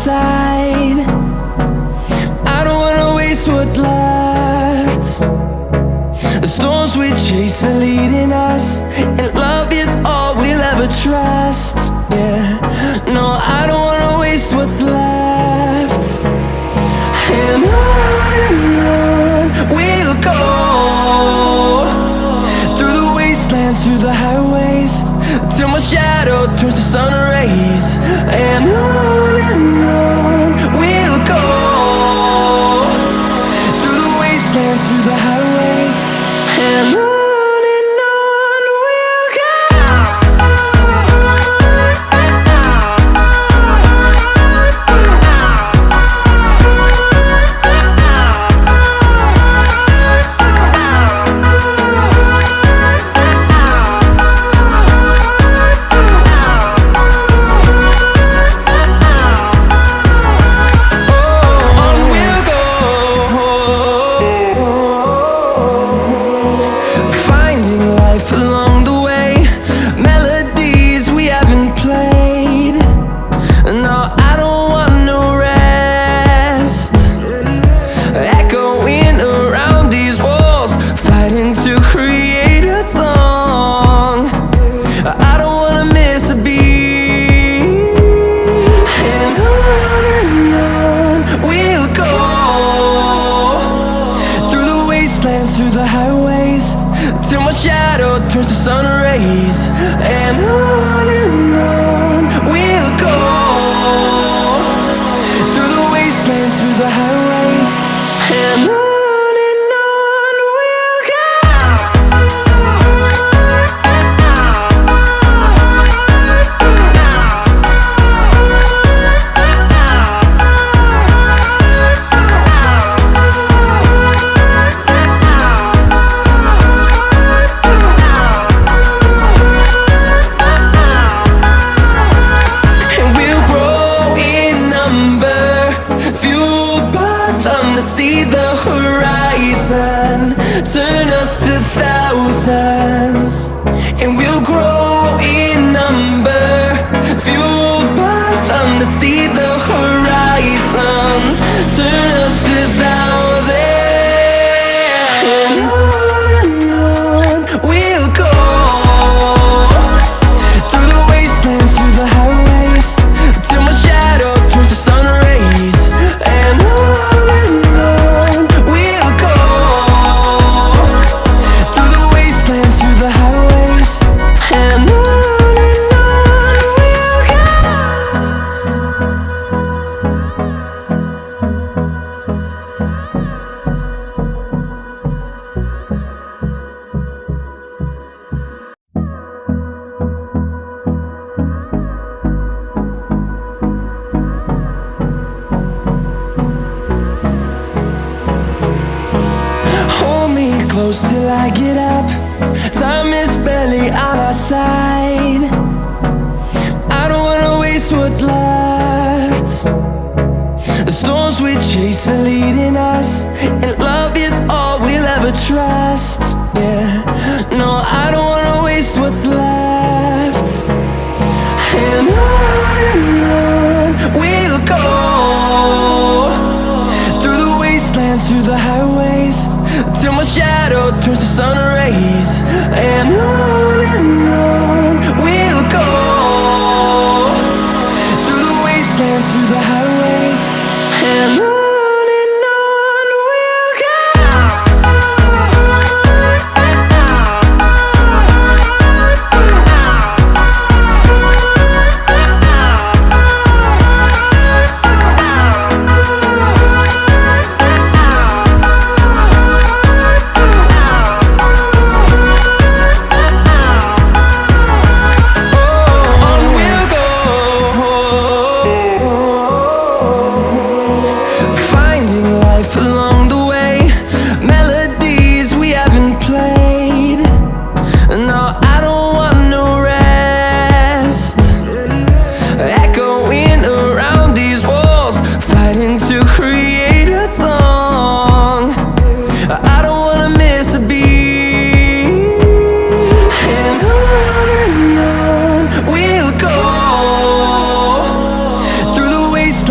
side. I don't wanna waste what's left. The storms we chase are leading us, and love is all we'll ever trust. Yeah, no, I don't wanna waste what's left. And on we'll go, through the wastelands, through the highways, till my shadow turns to sun rays. And on we'll go, through the wastelands, through the highways, and on. Through the highways, till my shadow turns to sun rays. And on we'll go, through the wastelands, through the highways, and on. See the horizon turn us to thousands, and we'll grow in number, fueled by them to see the horizon turn us to thousands. And on we'll go, through the wastelands, through the highways, till my shadow turns to sun rays. And on close till I get up. Time is barely on our side. I don't wanna waste what's left. The storms we chase are leading us, and love is all we'll ever trust. Yeah, no, I don't wanna waste what's left. And on we'll go, through the wastelands, through the highways, till my shadow turns to sun rays. And on we'll go, through the wastelands, through the highways, and on. We'll go.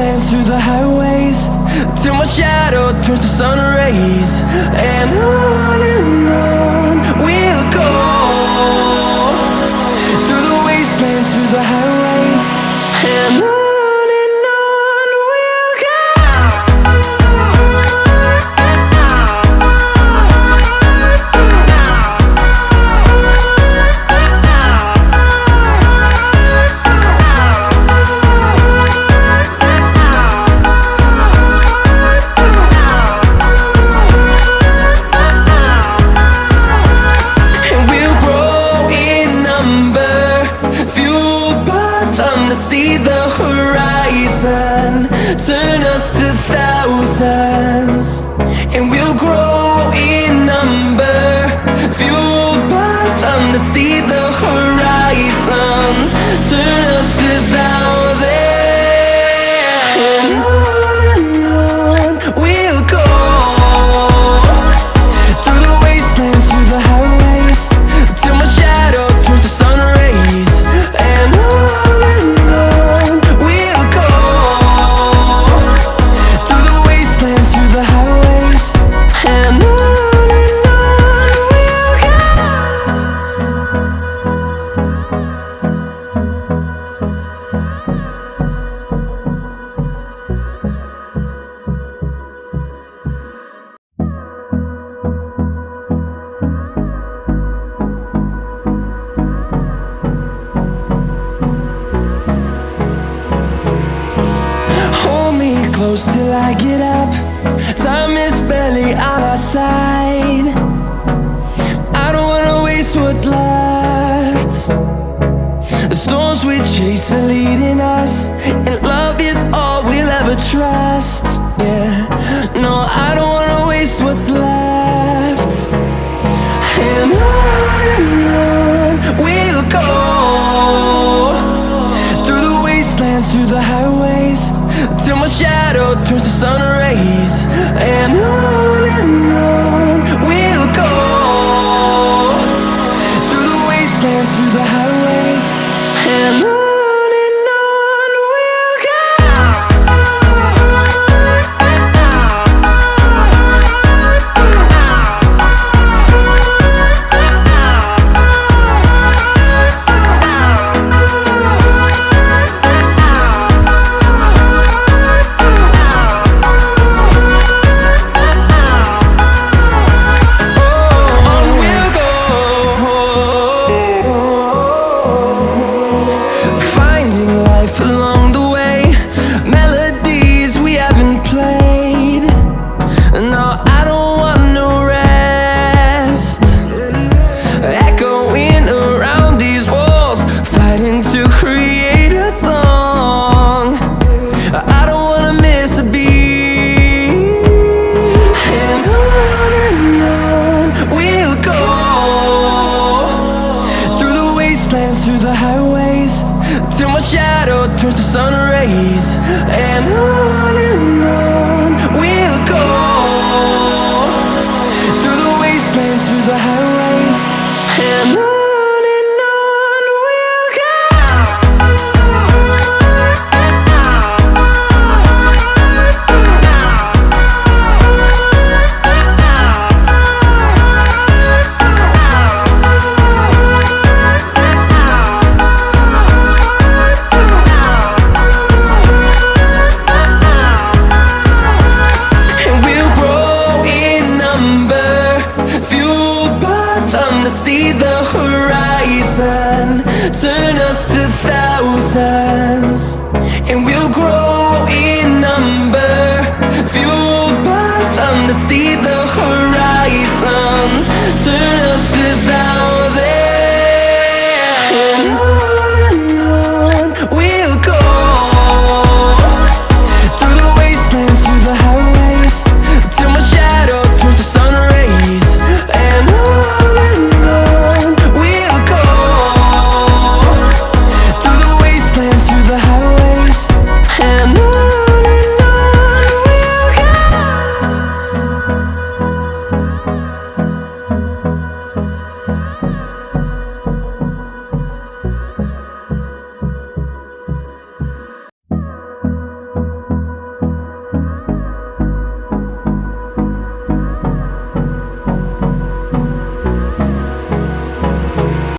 wastelands, through the highways, till my shadow turns to sun rays. And on we'll go, through the wastelands, through the highways, and on. See the horizon turn us to thousands, and we'll grow in number, fueled by them. To see the horizon turn us to thousands, and on we'll go, through the wastelands, through the highways, till my shadow turns to sun rays. And on close till I get up. Time is barely on our side. I don't wanna waste what's left. The storms we chase are leading us, and love is all we'll ever trust. Yeah, no, I don't wanna waste what's left. And on we'll go, through the wastelands, through the highways, till my shadow turns to sun rays. And on